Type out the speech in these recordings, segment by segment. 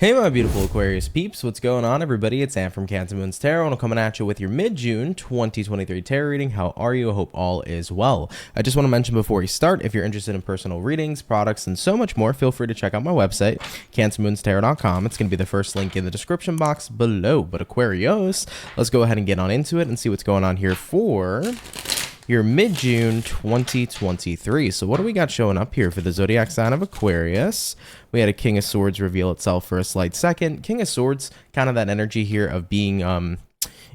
Hey my beautiful Aquarius peeps, what's going on everybody? It's Sam from CancerMoonsTarot and I'm coming at you with your mid-June 2023 tarot reading. How are you? I hope all is well. I just want to mention before we start, if you're interested in personal readings, products, and so much more, feel free to check out my website, CancerMoonsTarot.com. It's going to be the first link in the description box below. But Aquarius, let's go ahead and get on into it and see what's going on here for your mid-June 2023. So what do we got showing up here for the zodiac sign of Aquarius? We had a King of Swords reveal itself for a slight second. King of Swords, kind of that energy here of being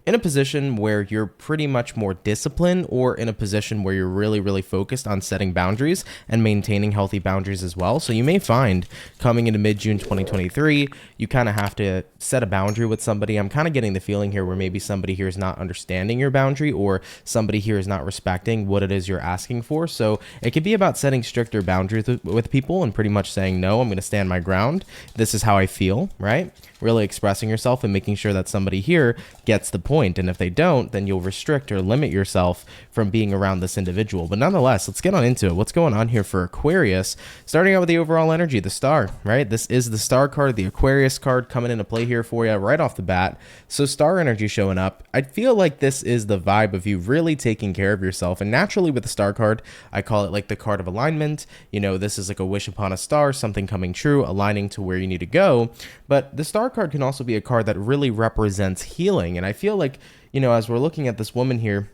in a position where you're pretty much more disciplined, or in a position where you're really focused on setting boundaries and maintaining healthy boundaries as well. So you may find coming into mid-June 2023, you kind of have to set a boundary with somebody. I'm kind of getting the feeling here where maybe somebody here is not understanding your boundary, or somebody here is not respecting what it is you're asking for. So it could be about setting stricter boundaries with people and pretty much saying, no, I'm going to stand my ground. This is how I feel, right? Really expressing yourself and making sure that somebody here gets the point. And if they don't, then you'll restrict or limit yourself from being around this individual. But nonetheless, let's get on into it. What's going on here for Aquarius? Starting out with the overall energy, the star, right? This is the star card, the Aquarius card coming into play here for you right off the bat. So star energy showing up. I feel like this is the vibe of you really taking care of yourself. And naturally with the star card, I call it like the card of alignment. You know, this is like a wish upon a star, something coming true, aligning to where you need to go. But the star card can also be a card that really represents healing. And I feel like, you know, as we're looking at this woman here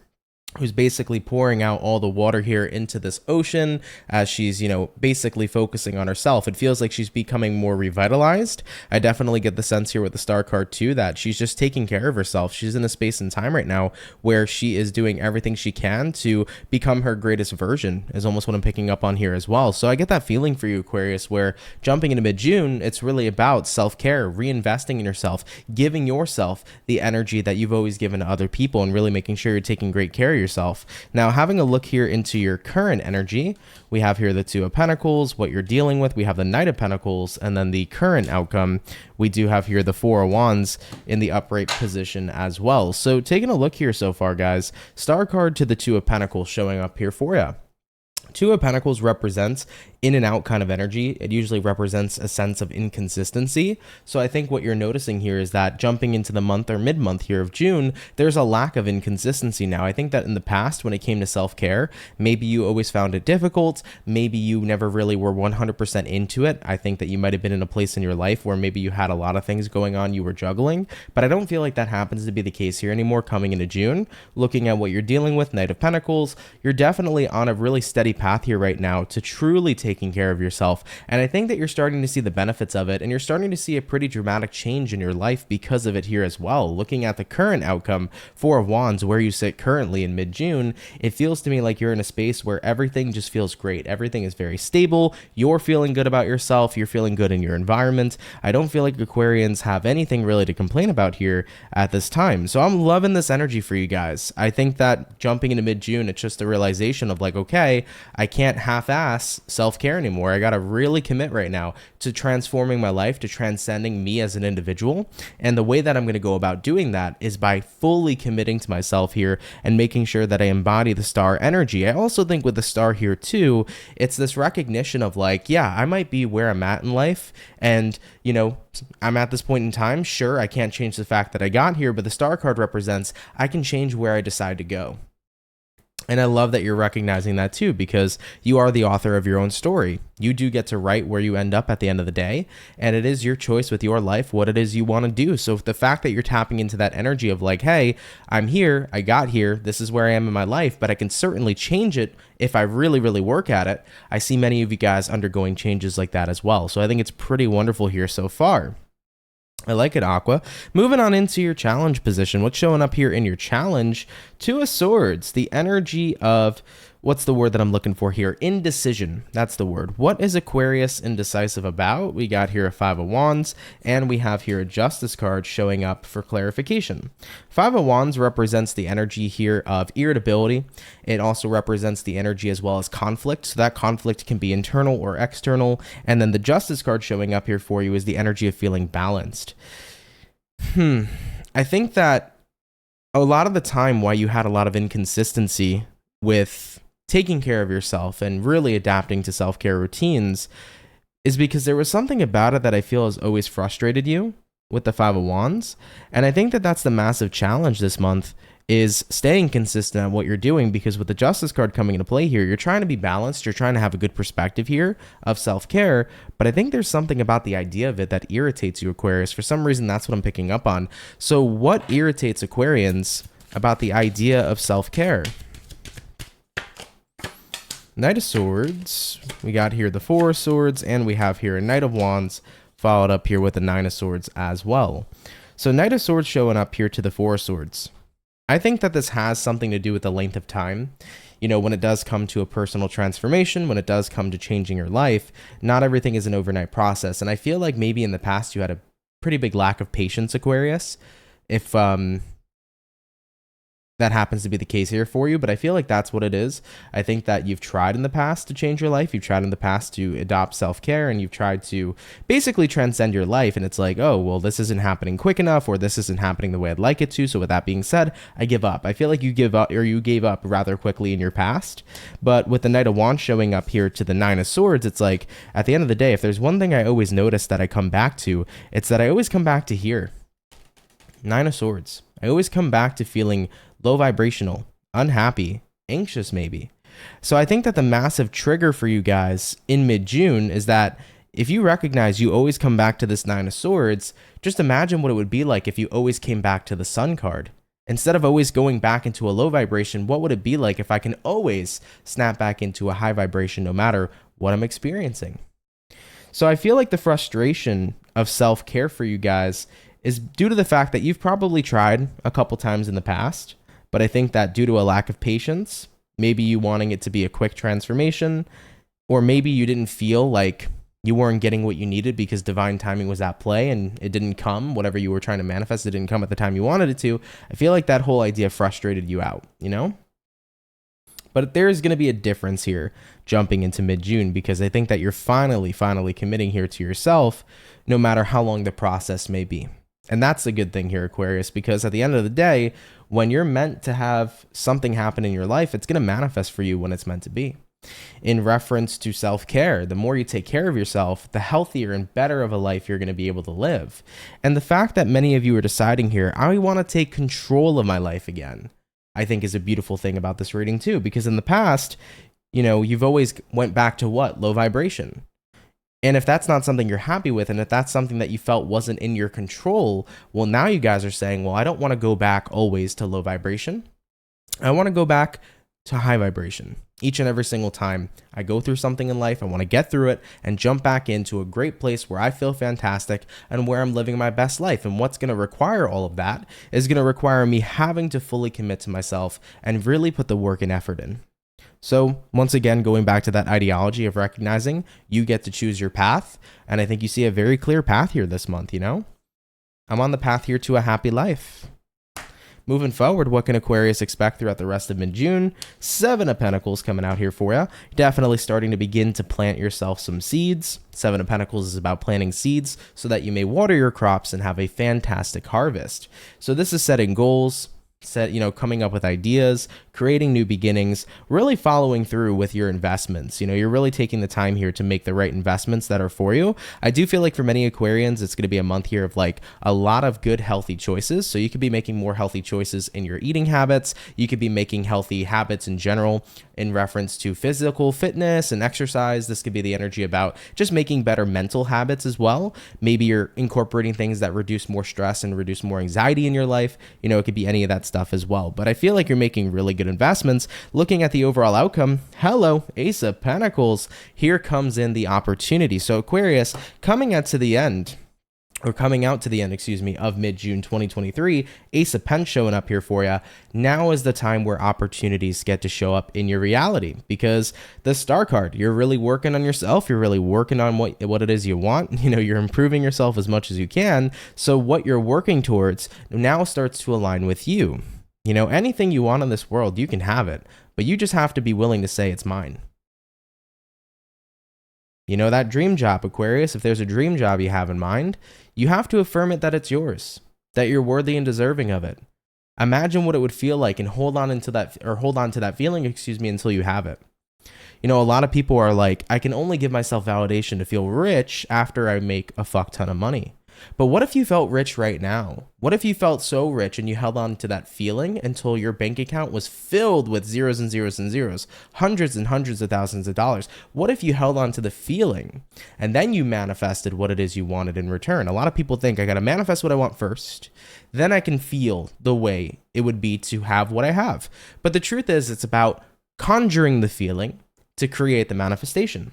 who's basically pouring out all the water here into this ocean as she's, you know, basically focusing on herself. It feels like she's becoming more revitalized. I definitely get the sense here with the star card too that she's just taking care of herself. She's in a space and time right now where she is doing everything she can to become her greatest version, is almost what I'm picking up on here as well. So I get that feeling for you, Aquarius, where jumping into mid-June, it's really about self-care, reinvesting in yourself, giving yourself the energy that you've always given to other people, and really making sure you're taking great care of yourself. Now, having a look here into your current energy, we have here the Two of Pentacles, what you're dealing with. We have the Knight of Pentacles, and then the current outcome, we do have here the Four of Wands in the upright position as well. So taking a look here so far, guys, star card to the Two of Pentacles showing up here for you. Two of Pentacles represents in and out kind of energy. It usually represents a sense of inconsistency. So I think what you're noticing here is that jumping into the month or mid-month here of June, there's a lack of inconsistency now. I think that in the past, when it came to self-care, maybe you always found it difficult. Maybe you never really were 100% into it. I think that you might have been in a place in your life where maybe you had a lot of things going on, you were juggling, but I don't feel like that happens to be the case here anymore coming into June. Looking at what you're dealing with, Knight of Pentacles, you're definitely on a really steady path here right now to truly taking care of yourself. And I think that you're starting to see the benefits of it, and you're starting to see a pretty dramatic change in your life because of it here as well. Looking at the current outcome, Four of Wands, where you sit currently in mid-June, it feels to me like you're in a space where everything just feels great. Everything is very stable. You're feeling good about yourself. You're feeling good in your environment. I don't feel like Aquarians have anything really to complain about here at this time. So I'm loving this energy for you guys. I think that jumping into mid-June, it's just a realization of like, okay, I can't half-ass self-care anymore. I got to really commit right now to transforming my life, to transcending me as an individual. And the way that I'm going to go about doing that is by fully committing to myself here and making sure that I embody the star energy. I also think with the star here too, it's this recognition of like, yeah, I might be where I'm at in life, and you know, I'm at this point in time. Sure, I can't change the fact that I got here, but the star card represents I can change where I decide to go. And I love that you're recognizing that too, because you are the author of your own story. You do get to write where you end up at the end of the day, and it is your choice with your life what it is you want to do. So the fact that you're tapping into that energy of like, hey, I'm here, I got here, this is where I am in my life, but I can certainly change it if I really work at it. I see many of you guys undergoing changes like that as well. So I think it's pretty wonderful here so far. I like it, Aqua. Moving on into your challenge position. What's showing up here in your challenge? Two of Swords, the energy of, what's the word that I'm looking for here? Indecision. That's the word. What is Aquarius indecisive about? We got here a Five of Wands, and we have here a Justice card showing up for clarification. Five of Wands represents the energy here of irritability. It also represents the energy as well as conflict. So that conflict can be internal or external. And then the Justice card showing up here for you is the energy of feeling balanced. I think that a lot of the time why you had a lot of inconsistency with taking care of yourself and really adapting to self-care routines is because there was something about it that I feel has always frustrated you with the Five of Wands. And I think that that's the massive challenge this month, is staying consistent on what you're doing, because with the Justice card coming into play here, you're trying to be balanced, you're trying to have a good perspective here of self-care, but I think there's something about the idea of it that irritates you, Aquarius. For some reason, that's what I'm picking up on. So what irritates Aquarians about the idea of self-care? Knight of Swords, we got here the Four of Swords, and we have here a Knight of Wands, followed up here with the Nine of Swords as well. So Knight of Swords showing up here to the Four of Swords. I think that this has something to do with the length of time. You know, when it does come to a personal transformation, when it does come to changing your life, not everything is an overnight process. And I feel like maybe in the past you had a pretty big lack of patience, Aquarius, if that happens to be the case here for you, but I feel like that's what it is. I think that you've tried in the past to change your life. You've tried in the past to adopt self-care, and you've tried to basically transcend your life. And it's like, oh, well, this isn't happening quick enough, or this isn't happening the way I'd like it to. So with that being said, I give up. I feel like you give up, or you gave up rather quickly in your past. But with the Knight of Wands showing up here to the Nine of Swords, it's like, at the end of the day, if there's one thing I always notice that I come back to, it's that I always come back to here. Nine of Swords. I always come back to feeling low vibrational, unhappy, anxious maybe. So I think that the massive trigger for you guys in mid-June is that if you recognize you always come back to this Nine of Swords, just imagine what it would be like if you always came back to the Sun card. Instead of always going back into a low vibration, what would it be like if I can always snap back into a high vibration no matter what I'm experiencing? So I feel like the frustration of self-care for you guys is due to the fact that you've probably tried a couple times in the past, but I think that due to a lack of patience, maybe you wanting it to be a quick transformation, or maybe you didn't feel like you weren't getting what you needed because divine timing was at play and it didn't come, whatever you were trying to manifest, it didn't come at the time you wanted it to. I feel like that whole idea frustrated you out, you know? But there's going to be a difference here jumping into mid-June, because I think that you're finally committing here to yourself, no matter how long the process may be. And that's a good thing here, Aquarius, because at the end of the day, when you're meant to have something happen in your life, it's going to manifest for you when it's meant to be. In reference to self-care, the more you take care of yourself, the healthier and better of a life you're going to be able to live. And the fact that many of you are deciding here, I want to take control of my life again, I think is a beautiful thing about this reading too, because in the past, you know, you've always went back to what? Low vibration. And if that's not something you're happy with, and if that's something that you felt wasn't in your control, well, now you guys are saying, well, I don't want to go back always to low vibration. I want to go back to high vibration. Each and every single time I go through something in life, I want to get through it and jump back into a great place where I feel fantastic and where I'm living my best life. And what's going to require all of that is going to require me having to fully commit to myself and really put the work and effort in. So once again, going back to that ideology of recognizing you get to choose your path. And I think you see a very clear path here this month, you know? I'm on the path here to a happy life. Moving forward, what can Aquarius expect throughout the rest of mid-June? Seven of Pentacles coming out here for you. Definitely starting to begin to plant yourself some seeds. Seven of Pentacles is about planting seeds so that you may water your crops and have a fantastic harvest. So this is setting goals, coming up with ideas, creating new beginnings, really following through with your investments. You know, you're really taking the time here to make the right investments that are for you. I do feel like for many Aquarians, it's going to be a month here of like a lot of good, healthy choices. So you could be making more healthy choices in your eating habits. You could be making healthy habits in general in reference to physical fitness and exercise. This could be the energy about just making better mental habits as well. Maybe you're incorporating things that reduce more stress and reduce more anxiety in your life. You know, it could be any of that stuff as well. But I feel like you're making really good investments. Looking at the overall outcome, hello, Ace of Pentacles. Here comes in the opportunity. So Aquarius, coming out to the end, of mid-June 2023, Ace of Pentacles showing up here for you. Now is the time where opportunities get to show up in your reality, because the Star card, you're really working on yourself. You're really working on what it is you want. You know, you're improving yourself as much as you can. So what you're working towards now starts to align with you. You know, anything you want in this world, you can have it, but you just have to be willing to say it's mine. You know, that dream job, Aquarius, if there's a dream job you have in mind, you have to affirm it that it's yours, that you're worthy and deserving of it. Imagine what it would feel like and hold on to that feeling, until you have it. You know, a lot of people are like, I can only give myself validation to feel rich after I make a fuck ton of money. But what if you felt rich right now? What if you felt so rich and you held on to that feeling until your bank account was filled with zeros and zeros and zeros, hundreds and hundreds of thousands of dollars? What if you held on to the feeling and then you manifested what it is you wanted in return? A lot of people think I got to manifest what I want first, then I can feel the way it would be to have what I have. But the truth is, it's about conjuring the feeling to create the manifestation.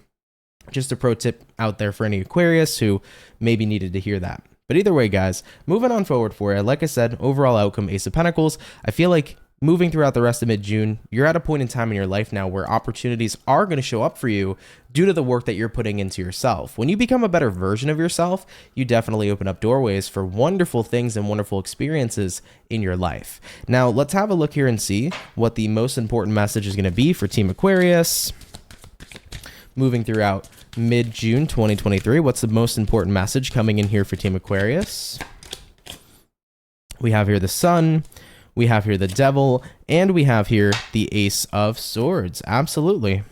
Just a pro tip out there for any Aquarius who maybe needed to hear that. But either way, guys, moving on forward for you. Like I said, overall outcome, Ace of Pentacles. I feel like moving throughout the rest of mid-June, you're at a point in time in your life now where opportunities are going to show up for you due to the work that you're putting into yourself. When you become a better version of yourself, you definitely open up doorways for wonderful things and wonderful experiences in your life. Now, let's have a look here and see what the most important message is going to be for Team Aquarius. Moving throughout mid-June 2023, what's the most important message coming in here for Team Aquarius? We have here the Sun, we have here the Devil, and we have here the Ace of Swords. Absolutely.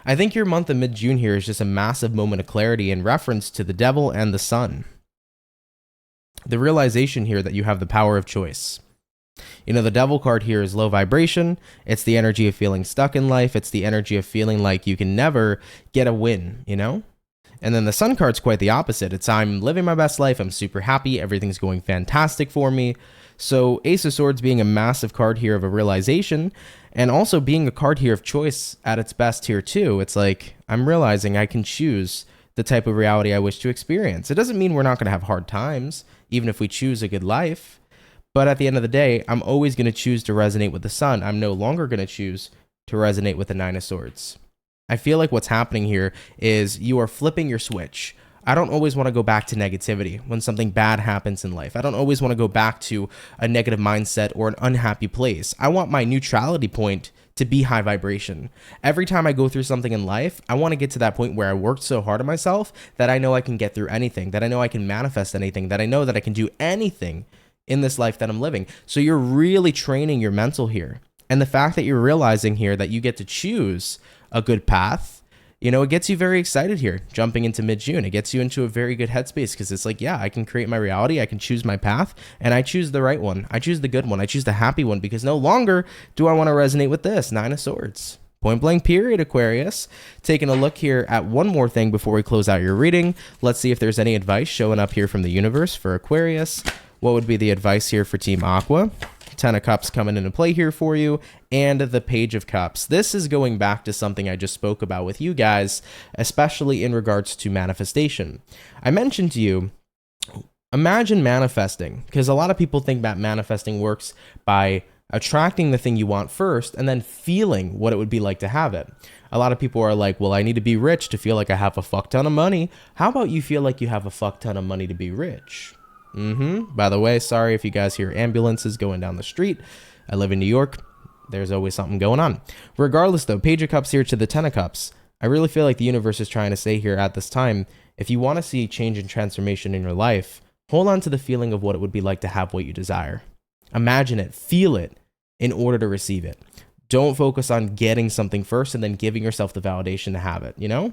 I think your month of mid-June here is just a massive moment of clarity in reference to the Devil and the Sun. The realization here that you have the power of choice. You know, the Devil card here is low vibration. It's the energy of feeling stuck in life. It's the energy of feeling like you can never get a win, you know? And then the Sun card's quite the opposite. It's I'm living my best life. I'm super happy. Everything's going fantastic for me. So Ace of Swords being a massive card here of a realization, and also being a card here of choice at its best here too. It's like I'm realizing I can choose the type of reality I wish to experience. It doesn't mean we're not going to have hard times, even if we choose a good life. But at the end of the day, I'm always going to choose to resonate with the Sun. I'm no longer going to choose to resonate with the Nine of Swords. I feel like what's happening here is you are flipping your switch. I don't always want to go back to negativity when something bad happens in life. I don't always want to go back to a negative mindset or an unhappy place. I want my neutrality point to be high vibration. Every time I go through something in life, I want to get to that point where I worked so hard on myself that I know I can get through anything, that I know I can manifest anything, that I know that I can do anything in this life that I'm living. So you're really training your mental here. And the fact that you're realizing here that you get to choose a good path, you know, it gets you very excited here, jumping into mid-June. It gets you into a very good headspace because it's like, yeah, I can create my reality. I can choose my path, and I choose the right one. I choose the good one. I choose the happy one because no longer do I want to resonate with this Nine of Swords. Point blank period, Aquarius. Taking a look here at one more thing before we close out your reading. Let's see if there's any advice showing up here from the universe for Aquarius. What would be the advice here for Team Aqua? Ten of Cups coming into play here for you, and the Page of Cups. This is going back to something I just spoke about with you guys, especially in regards to manifestation. I mentioned to you, imagine manifesting, because a lot of people think that manifesting works by attracting the thing you want first and then feeling what it would be like to have it. A lot of people are like, well, I need to be rich to feel like I have a fuck ton of money. How about you feel like you have a fuck ton of money to be rich? By the way, sorry if you guys hear ambulances going down the street. I live in New York. There's always something going on. Regardless, though, Page of Cups here to the Ten of Cups. I really feel like the universe is trying to say here at this time, if you want to see change and transformation in your life, hold on to the feeling of what it would be like to have what you desire. Imagine it, feel it in order to receive it. Don't focus on getting something first and then giving yourself the validation to have it, you know?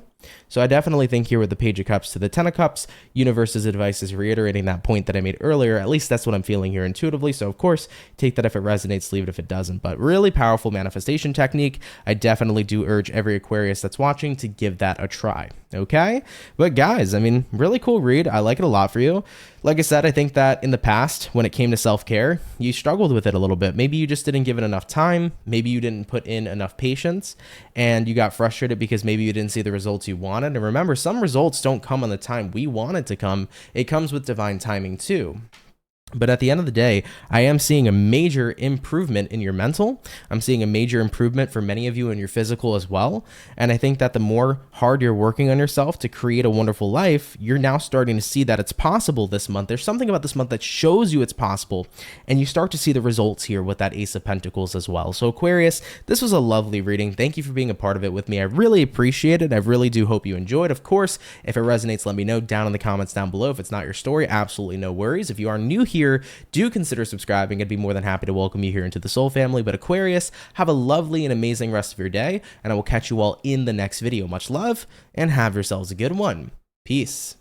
So I definitely think here with the Page of Cups to the Ten of Cups, universe's advice is reiterating that point that I made earlier. At least that's what I'm feeling here intuitively. So of course, take that if it resonates, leave it if it doesn't. But really powerful manifestation technique. I definitely do urge every Aquarius that's watching to give that a try, okay? But guys, I mean, really cool read. I like it a lot for you. Like I said, I think that in the past, when it came to self-care, you struggled with it a little bit. Maybe you just didn't give it enough time. Maybe you didn't put in enough patience, and you got frustrated because maybe you didn't see the results you wanted. And remember, some results don't come on the time we want it to come. It comes with divine timing too. But at the end of the day, I am seeing a major improvement in your mental. I'm seeing a major improvement for many of you in your physical as well. And I think that the more hard you're working on yourself to create a wonderful life, you're now starting to see that it's possible this month. There's something about this month that shows you it's possible. And you start to see the results here with that Ace of Pentacles as well. So Aquarius, this was a lovely reading. Thank you for being a part of it with me. I really appreciate it. I really do hope you enjoyed. Of course, if it resonates, let me know down in the comments down below. If it's not your story, absolutely no worries. If you are new here, here, do consider subscribing. I'd be more than happy to welcome you here into the soul family. But Aquarius, have a lovely and amazing rest of your day, and I will catch you all in the next video. Much love, and have yourselves a good one. Peace.